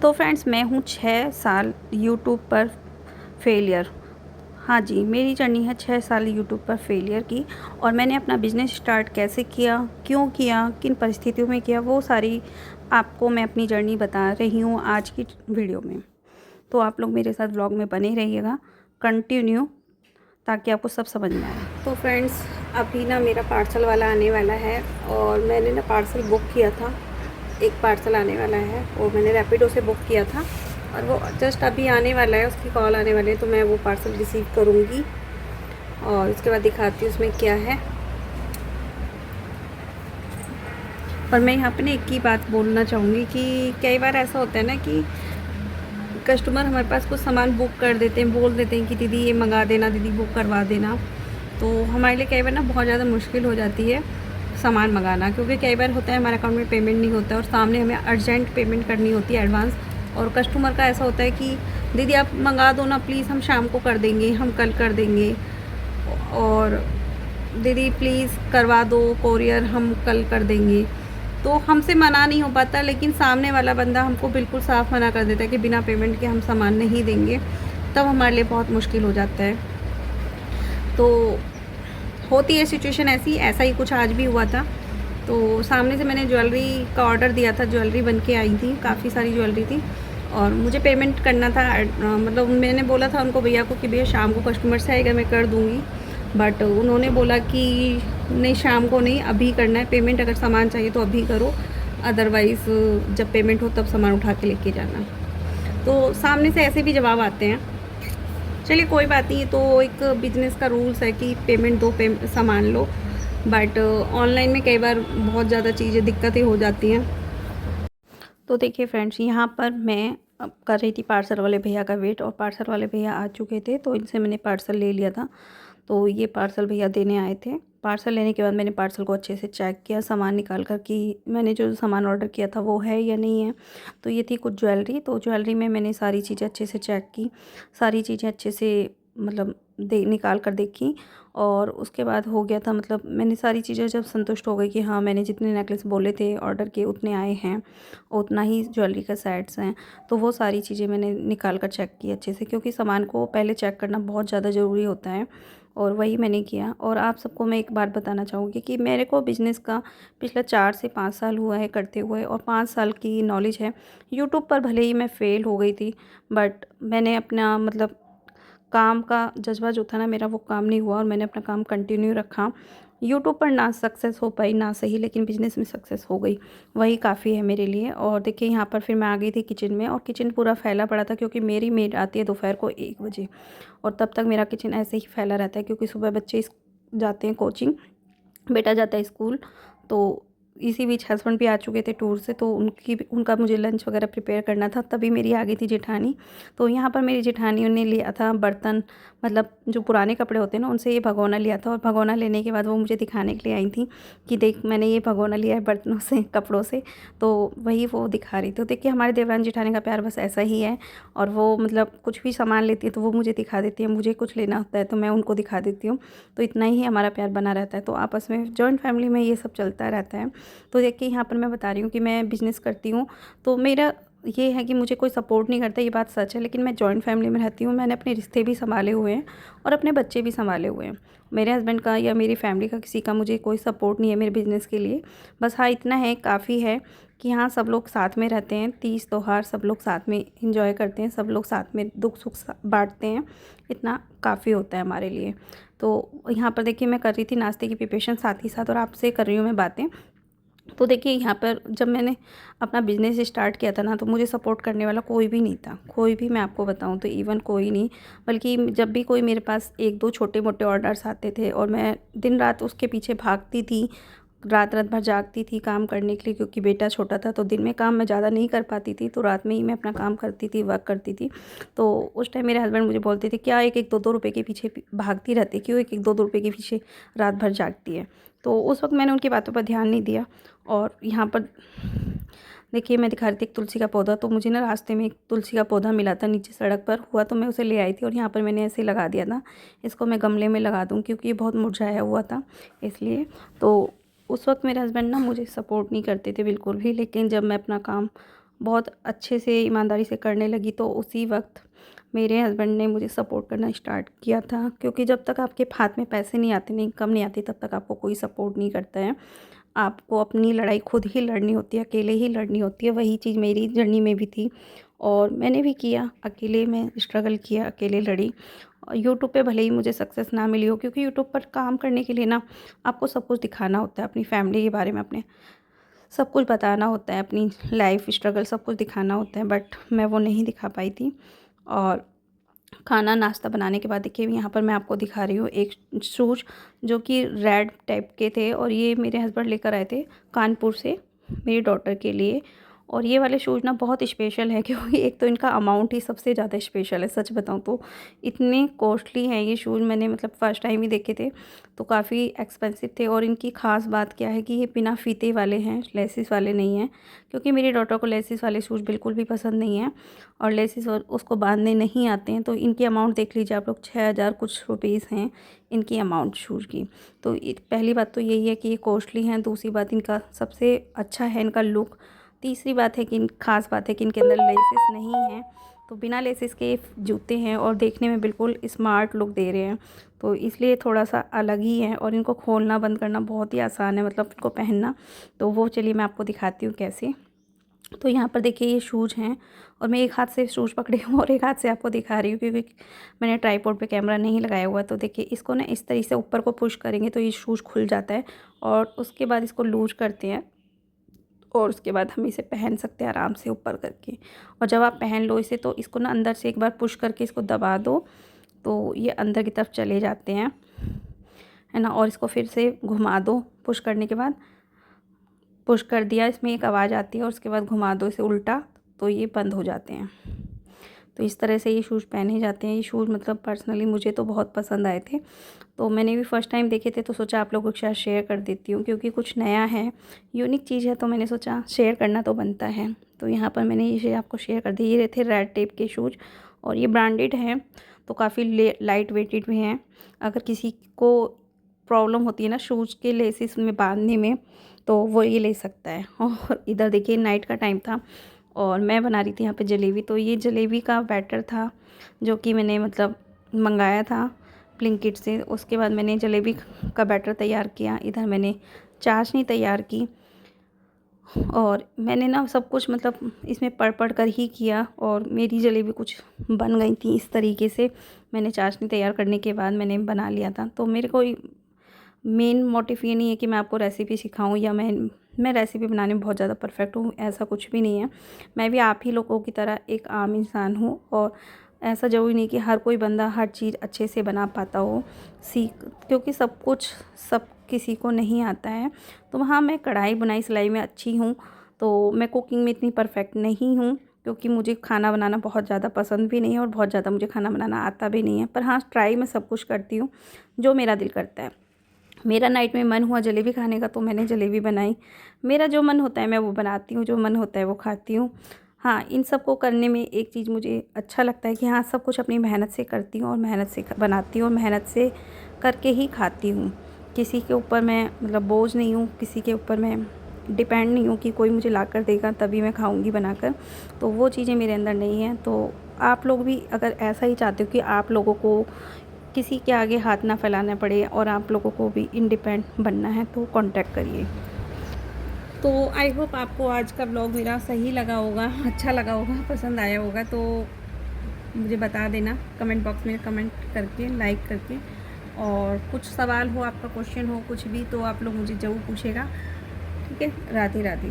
तो फ्रेंड्स, मैं हूँ 6 साल यूट्यूब पर फेलियर। हाँ जी, मेरी जर्नी है 6 साल यूट्यूब पर फेलियर की। और मैंने अपना बिज़नेस स्टार्ट कैसे किया, क्यों किया, किन परिस्थितियों में किया, वो सारी आपको मैं अपनी जर्नी बता रही हूँ आज की वीडियो में। तो आप लोग मेरे साथ व्लॉग में बने रहिएगा कंटिन्यू, ताकि आपको सब समझ में आए। तो फ्रेंड्स, अभी ना मेरा पार्सल वाला आने वाला है और मैंने ना पार्सल बुक किया था। एक पार्सल आने वाला है और मैंने रैपिडो से बुक किया था और वो जस्ट अभी आने वाला है, उसकी कॉल आने वाली है, तो मैं वो पार्सल रिसीव करूँगी और उसके बाद दिखाती हूँ उसमें क्या है। और मैं यहाँ पे ना एक ही बात बोलना चाहूँगी कि कई बार ऐसा होता है ना कि कस्टमर हमारे पास कुछ सामान बुक कर देते हैं, बोल देते हैं कि दीदी ये मंगा देना, दीदी बुक करवा देना। तो हमारे लिए कई बार ना बहुत ज़्यादा मुश्किल हो जाती है सामान मंगाना, क्योंकि कई बार होता है हमारे अकाउंट में पेमेंट नहीं होता और सामने हमें अर्जेंट पेमेंट करनी होती है एडवांस। और कस्टमर का ऐसा होता है कि दीदी आप मंगा दो ना प्लीज़, हम शाम को कर देंगे, हम कल कर देंगे, और दीदी प्लीज़ करवा दो कोरियर, हम कल कर देंगे। तो हमसे मना नहीं हो पाता, लेकिन सामने वाला बंदा हमको बिल्कुल साफ मना कर देता है कि बिना पेमेंट के हम सामान नहीं देंगे। तब हमारे लिए बहुत मुश्किल हो जाता है। तो होती है सिचुएशन ऐसी, ऐसा ही कुछ आज भी हुआ था। तो सामने से मैंने ज्वेलरी का ऑर्डर दिया था, ज्वेलरी बन के आई थी, काफ़ी सारी ज्वेलरी थी और मुझे पेमेंट करना था। मतलब मैंने बोला था उनको, भैया को, कि भैया शाम को कस्टमर से आएगा, मैं कर दूँगी। बट उन्होंने बोला कि नहीं, शाम को नहीं, अभी करना है पेमेंट। अगर सामान चाहिए तो अभी करो, अदरवाइज़ जब पेमेंट हो तब सामान उठा के लेके जाना। तो सामने से ऐसे भी जवाब आते हैं। चलिए कोई बात नहीं, तो एक बिजनेस का रूल्स है कि पेमेंट दो, सामान लो। बट ऑनलाइन में कई बार बहुत ज़्यादा चीज़ें, दिक्कतें हो जाती हैं। तो देखिए फ्रेंड्स, यहाँ पर मैं कर रही थी पार्सल वाले भैया का वेट, और पार्सल वाले भैया आ चुके थे, तो इनसे मैंने पार्सल ले लिया था। तो ये पार्सल भैया देने आए थे। पार्सल लेने के बाद मैंने पार्सल को अच्छे से चेक किया, सामान निकाल कर कि मैंने जो सामान ऑर्डर किया था वो है या नहीं है। तो ये थी कुछ ज्वेलरी, तो ज्वेलरी में मैंने सारी चीज़ें अच्छे से चेक की, सारी चीज़ें अच्छे से मतलब निकाल कर देखी। और उसके बाद हो गया था, मतलब मैंने सारी चीज़ें जब संतुष्ट हो गई कि हाँ, मैंने जितने नेकलेस बोले थे ऑर्डर के उतने आए हैं, उतना ही ज्वेलरी का सेट्स हैं, तो वो सारी चीज़ें मैंने निकाल कर चेक की अच्छे से, क्योंकि सामान को पहले चेक करना बहुत ज़्यादा ज़रूरी होता है। और वही मैंने किया। और आप सबको मैं एक बात बताना चाहूँगी कि मेरे को बिज़नेस का पिछला 4 से 5 साल हुआ है करते हुए, और 5 साल की नॉलेज है। यूट्यूब पर भले ही मैं फ़ेल हो गई थी, बट मैंने अपना मतलब काम का जज़्बा जो था ना मेरा, वो काम नहीं हुआ और मैंने अपना काम कंटिन्यू रखा। यूट्यूब पर ना सक्सेस हो पाई ना सही, लेकिन बिज़नेस में सक्सेस हो गई, वही काफ़ी है मेरे लिए। और देखिए यहाँ पर फिर मैं आ गई थी किचन में, और किचन पूरा फैला पड़ा था, क्योंकि मेरी मेड आती है दोपहर को 1 बजे, और तब तक मेरा किचन ऐसे ही फैला रहता है, क्योंकि सुबह बच्चे जाते हैं कोचिंग, बेटा जाता है स्कूल। तो इसी बीच हस्बैंड भी आ चुके थे टूर से, तो उनका मुझे लंच वगैरह प्रिपेयर करना था। तभी मेरी आ गई थी जेठानी। तो यहाँ पर मेरी जेठानी ने लिया था बर्तन, मतलब जो पुराने कपड़े होते हैं ना, उनसे ये भगोना लिया था। और भगोना लेने के बाद वो मुझे दिखाने के लिए आई थी कि देख, मैंने ये भगोना लिया है बर्तनों से, कपड़ों से। तो वही वो दिखा रही। तो देखिए हमारे देवरानी जेठानी का प्यार बस ऐसा ही है। और वो मतलब कुछ भी सामान लेती है तो वो मुझे दिखा देती है, मुझे कुछ लेना होता है तो मैं उनको दिखा देती हूँ। तो इतना ही हमारा प्यार बना रहता है। तो आपस में जॉइंट फैमिली में ये सब चलता रहता है। तो देखिए यहाँ पर मैं बता रही हूँ कि मैं बिज़नेस करती हूँ, तो मेरा ये है कि मुझे कोई सपोर्ट नहीं करता, ये बात सच है। लेकिन मैं जॉइंट फैमिली में रहती हूँ, मैंने अपने रिश्ते भी संभाले हुए हैं और अपने बच्चे भी संभाले हुए हैं। मेरे हस्बैंड का या मेरी फैमिली का किसी का मुझे कोई सपोर्ट नहीं है मेरे बिज़नेस के लिए। बस हाँ, इतना है, काफ़ी है कि हाँ, सब लोग साथ में रहते हैं, तीज त्योहार सब लोग साथ में इंजॉय करते हैं, सब लोग साथ में दुख सुख बांटते हैं, इतना काफ़ी होता है हमारे लिए। तो यहाँ पर देखिए मैं कर रही थी नाश्ते की प्रिपरेशन साथ ही साथ, और आपसे कर रही हूँ मैं बातें। तो देखिए यहाँ पर जब मैंने अपना बिज़नेस स्टार्ट किया था ना, तो मुझे सपोर्ट करने वाला कोई भी नहीं था, कोई भी, मैं आपको बताऊँ तो इवन कोई नहीं। बल्कि जब भी कोई मेरे पास 1-2 छोटे-मोटे ऑर्डर्स आते थे, और मैं दिन रात उसके पीछे भागती थी, रात रात भर जागती थी काम करने के लिए, क्योंकि बेटा छोटा था, तो दिन में काम मैं ज़्यादा नहीं कर पाती थी, तो रात में ही मैं अपना काम करती थी, वर्क करती थी। तो उस टाइम मेरे हस्बैंड मुझे बोलते थे, क्या 1-1 2-2 रुपए के पीछे भागती रहती है, क्यों 1-1 2-2 रुपए के पीछे रात भर जागती है। तो उस वक्त मैंने उनकी बातों पर ध्यान नहीं दिया। और यहाँ पर देखिए मैं दिखा रही थी एक तुलसी का पौधा। तो मुझे ना रास्ते में एक तुलसी का पौधा मिला था, नीचे सड़क पर हुआ, तो मैं उसे ले आई थी और यहाँ पर मैंने ऐसे लगा दिया था। इसको मैं गमले में लगा दूँ, क्योंकि ये बहुत मुरझाया हुआ था इसलिए। तो उस वक्त मेरे हस्बैंड ना मुझे सपोर्ट नहीं करते थे बिल्कुल भी, लेकिन जब मैं अपना काम बहुत अच्छे से ईमानदारी से करने लगी, तो उसी वक्त मेरे हस्बैंड ने मुझे सपोर्ट करना स्टार्ट किया था। क्योंकि जब तक आपके हाथ में पैसे नहीं आते, नहीं इनकम नहीं आती, तब तक आपको कोई सपोर्ट नहीं करता है। आपको अपनी लड़ाई खुद ही लड़नी होती है, अकेले ही लड़नी होती है। वही चीज़ मेरी जर्नी में भी थी और मैंने भी किया, अकेले मैं स्ट्रगल किया, अकेले लड़ी। यूट्यूब पे भले ही मुझे सक्सेस ना मिली हो, क्योंकि यूट्यूब पर काम करने के लिए ना आपको सब कुछ दिखाना होता है, अपनी फैमिली के बारे में अपने सब कुछ बताना होता है, अपनी लाइफ स्ट्रगल सब कुछ दिखाना होता है, बट मैं वो नहीं दिखा पाई थी। और खाना नाश्ता बनाने के बाद देखिए यहाँ पर मैं आपको दिखा रही हूँ एक शूज़ जो कि रेड टाइप के थे, और ये मेरे हस्बैंड लेकर आए थे कानपुर से मेरी डॉटर के लिए। और ये वाले शूज़ ना बहुत स्पेशल है, क्योंकि एक तो इनका अमाउंट ही सबसे ज़्यादा स्पेशल है। सच बताऊँ तो इतने कॉस्टली हैं ये शूज़, मैंने मतलब फ़र्स्ट टाइम ही देखे थे तो काफ़ी एक्सपेंसिव थे। और इनकी ख़ास बात क्या है कि ये बिना फीते वाले हैं, लेसिस वाले नहीं हैं, क्योंकि मेरी डॉटर को लेसिस वाले शूज़ बिल्कुल भी पसंद नहीं है और लेसिस और उसको बांधने नहीं आते हैं। तो इनकी अमाउंट देख लीजिए आप लोग, 6000 कुछ रुपीज़ हैं इनकी अमाउंट शूज़ की। तो पहली बात तो यही है कि ये कॉस्टली हैं। दूसरी बात इनका सबसे अच्छा है इनका लुक। तीसरी बात है कि ख़ास बात है कि इनके अंदर लेसेस नहीं हैं, तो बिना लेसेस के जूते हैं और देखने में बिल्कुल स्मार्ट लुक दे रहे हैं। तो इसलिए थोड़ा सा अलग ही है और इनको खोलना बंद करना बहुत ही आसान है, मतलब इनको पहनना। तो वो चलिए मैं आपको दिखाती हूँ कैसे। तो यहाँ पर देखिए ये शूज़ हैं और मैं एक हाथ से शूज़ पकड़ी हूँ और एक हाथ से आपको दिखा रही हूँ, क्योंकि मैंने ट्राइपॉड पे कैमरा नहीं लगाया हुआ है। तो देखिए इसको ना इस तरीके से ऊपर को पुश करेंगे तो ये शूज़ खुल जाता है, और उसके बाद इसको लूज करते हैं और उसके बाद हम इसे पहन सकते हैं आराम से ऊपर करके। और जब आप पहन लो इसे तो इसको ना अंदर से एक बार पुश करके इसको दबा दो तो ये अंदर की तरफ चले जाते हैं, है ना। और इसको फिर से घुमा दो, पुश करने के बाद पुश कर दिया, इसमें एक आवाज़ आती है और उसके बाद घुमा दो इसे उल्टा तो ये बंद हो जाते हैं। तो इस तरह से ये शूज़ पहने जाते हैं। ये शूज़ मतलब पर्सनली मुझे तो बहुत पसंद आए थे, तो मैंने भी फ़र्स्ट टाइम देखे थे तो सोचा आप लोगों के साथ शेयर कर देती हूँ, क्योंकि कुछ नया है, यूनिक चीज़ है, तो मैंने सोचा शेयर करना तो बनता है। तो यहाँ पर मैंने ये आपको शेयर कर दिए। ये थे रेड टेप के शूज़ और ये ब्रांडेड हैं, तो काफ़ी लाइट वेटेड भी हैं। अगर किसी को प्रॉब्लम होती है ना शूज़ के लेसिस में बांधने में, तो वो ये ले सकता है। और इधर देखिए नाइट का टाइम था और मैं बना रही थी यहाँ पे जलेबी। तो ये जलेबी का बैटर था जो कि मैंने मतलब मंगाया था ब्लिंकिट से। उसके बाद मैंने जलेबी का बैटर तैयार किया। इधर मैंने चाशनी तैयार की और मैंने ना सब कुछ मतलब इसमें पढ़ कर ही किया, और मेरी जलेबी कुछ बन गई थी इस तरीके से। मैंने चाशनी तैयार करने के बाद मैंने बना लिया था। तो मेरे को मेन मोटिव ये नहीं है कि मैं आपको रेसिपी सिखाऊं या मैं रेसिपी बनाने में बहुत ज़्यादा परफेक्ट हूँ, ऐसा कुछ भी नहीं है। मैं भी आप ही लोगों की तरह एक आम इंसान हूँ, और ऐसा ज़रूरी नहीं कि हर कोई बंदा हर चीज़ अच्छे से बना पाता हो क्योंकि सब किसी को नहीं आता है। तो हाँ, मैं कढ़ाई बुनाई सिलाई में अच्छी हूँ, तो मैं कुकिंग में इतनी परफेक्ट नहीं हूँ, क्योंकि मुझे खाना बनाना बहुत ज़्यादा पसंद भी नहीं है और बहुत ज़्यादा मुझे खाना बनाना आता भी नहीं है। पर हाँ, ट्राई मैं सब कुछ करती हूँ जो मेरा दिल करता है। मेरा नाइट में मन हुआ जलेबी खाने का तो मैंने जलेबी बनाई। मेरा जो मन होता है मैं वो बनाती हूँ, जो मन होता है वो खाती हूँ। हाँ, इन सब को करने में एक चीज़ मुझे अच्छा लगता है कि हाँ, सब कुछ अपनी मेहनत से करती हूँ और मेहनत से बनाती हूँ और मेहनत से करके ही खाती हूँ। किसी के ऊपर मैं मतलब बोझ नहीं हूँ, किसी के ऊपर मैं डिपेंड नहीं हूँ कि कोई मुझे ला कर देगा तभी मैं खाऊँगी बनाकर। तो वो चीज़ें मेरे अंदर नहीं हैं। तो आप लोग भी अगर ऐसा ही चाहते हो कि आप लोगों को किसी के आगे हाथ ना फैलाना पड़े और आप लोगों को भी इंडिपेंडेंट बनना है, तो कांटेक्ट करिए। तो आई होप आपको आज का ब्लॉग मेरा सही लगा होगा, अच्छा लगा होगा, पसंद आया होगा। तो मुझे बता देना कमेंट बॉक्स में कमेंट करके, लाइक करके। और कुछ सवाल हो, आपका क्वेश्चन हो कुछ भी, तो आप लोग मुझे ज़रूर पूछेगा। ठीक है, राधे राधे।